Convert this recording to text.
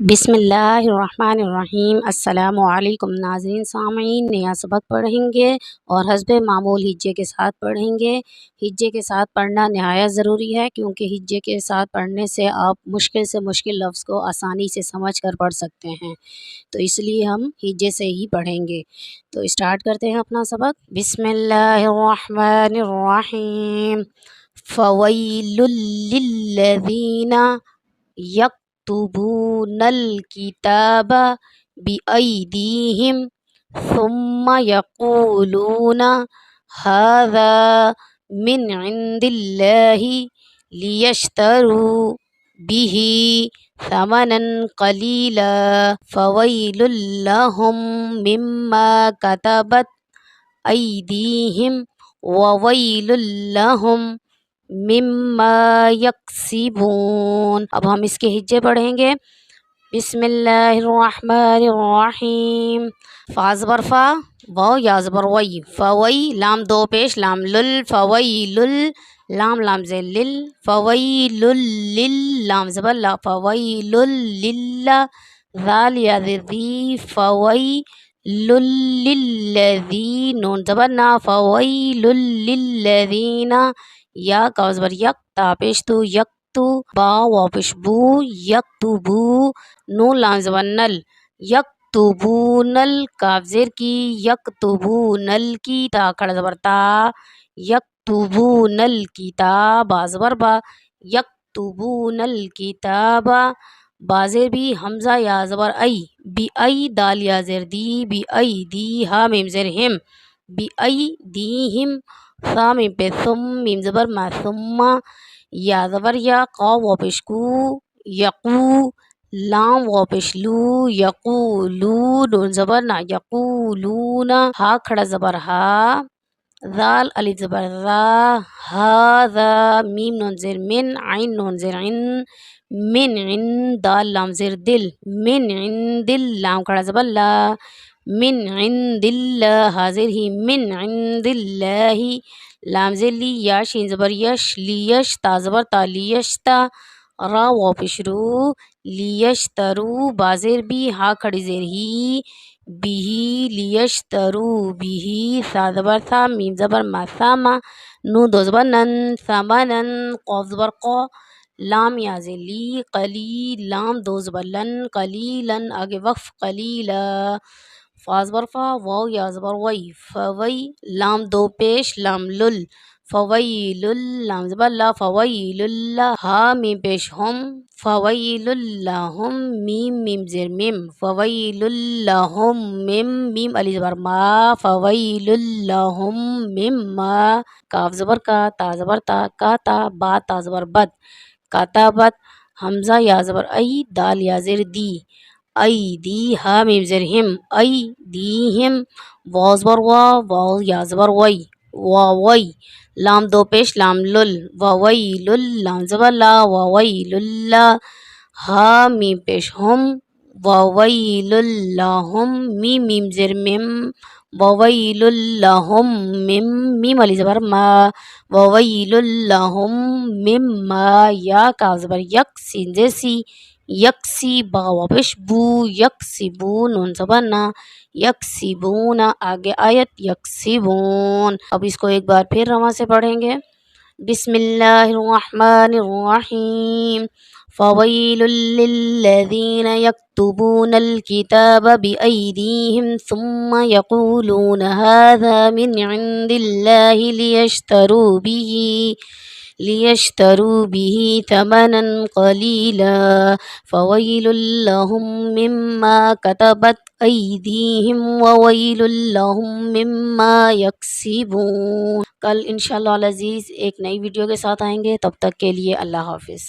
بسم اللہ الرحمن الرحیم۔ السلام علیکم ناظرین سامعین، نیا سبق پڑھیں گے اور حسب معمول ہجے کے ساتھ پڑھیں گے۔ ہجے کے ساتھ پڑھنا نہایت ضروری ہے کیونکہ ہجے کے ساتھ پڑھنے سے آپ مشکل سے مشکل لفظ کو آسانی سے سمجھ کر پڑھ سکتے ہیں، تو اس لیے ہم ہجے سے ہی پڑھیں گے۔ تو اسٹارٹ کرتے ہیں اپنا سبق۔ بسم اللہ الرحمن الرحیم۔ فویل للذین یکتبون الکتاب بأیدیہم ثم یقولون ھذا من عند اللہ لیشتروا بہ ثمنا قلیلا فویل لہم مما کتبت ایدیہم وویل لہم مما یکسبون۔ اب ہم اس کے ہجے پڑھیں گے۔ بسم اللہ الرحمن الرحیم۔ فا زبر فا، واو یا زبر وی، فوی لام دو پیش لام لل، فویل لام لام زیر لل، فویل لل لام زبر لا، فویل للہ ذال یا زیر دی، فویل للذی نون زبر نا، فویل للذین یا کا زبر یک تا پیش تو یکتو، با واو پیش بو، یکتبو نون لام زبر نل، یکتبونل کاف زیر کی، یکتبونل کی تا کھڑا زبر تا، یکتبونل کتاب با زبر با، یکتبونل کتاب با زیر بھی، حمزہ یا زبر ای، بی ای دال یا زیر دی، بی ای دی ہا میم زیر ہم، بی ای دیہم ثا میم پہ ثم میم زبر ما، ثم یا زبر یا، قاف واو پیش کو، یقو لام واو پیش لو، یقولو نون زبر نا، یقولون ہا کھڑا زبر ہا، ذال الف زبر ذا، ھذا میم نون زیر من، عین نون زیر عن، من عند دال لام زیر دل، من عند لام کھڑا زبر لا، من عند اللہ ہا زیر ہی، من عند اللہ لام زیر لی، یا شین زبر یش، لیش تا زبر تا، لیشتا را واو پیش رو، لیشترو با زیر بی ہا کھڑی زیر ہی، بھی لیشترو بھی سا زبر سا میم زبر ما، ساما نون دو زبر نن، ثمنن قاف زبر قا لام یا زیر لی، قلیل لام دو زبر لن، قلیلن آگے وقف قلیلا، فا زبر فا واو یا زبر وی، فوی لام دو پیش لام لل، فویل لام زبر لا، فویل ہا میم پیش ہم، فویل لہم میم میم زیر میم، فویل لہم میم میم علی زبر ما، فویل لہم مما کاف زبر کا تا زبر تا، کا تا با تا زبر بد، کتبت حمزہ یا زبر ای دال یا زیر دی، ای دی ہا میم زیر ہم، ای دیہم واو زبر وا، واو یا زبر وی، واوی لام دو پیش لام لل، وویل لام زبر لا، وویل ہا میم پیش ہم، وویل لہم میم میم زیر میم، وویل لہم میم میم علی زبر ما، وویل لہم مما یا کا زبر یک سین زیر سی، یکسی با واو پیش بو، یکسبو نون زبر نا، یکسبون آگے آیت یکسبون۔ اب اس کو ایک بار پھر رواں سے پڑھیں گے۔ بسم اللہ الرحمن الرحیم۔ فویل للذین یکتبون الکتاب بأیدیہم ثم یقولون ھذا من عند اللہ لیشتروا بہ ثمنا قلیلا فویل لہم مما کتبت ایدیہم وویل لہم مما یکسبون۔ کل انشاءاللہ العزیز ایک نئی ویڈیو کے ساتھ آئیں گے، تب تک کے لیے اللہ حافظ۔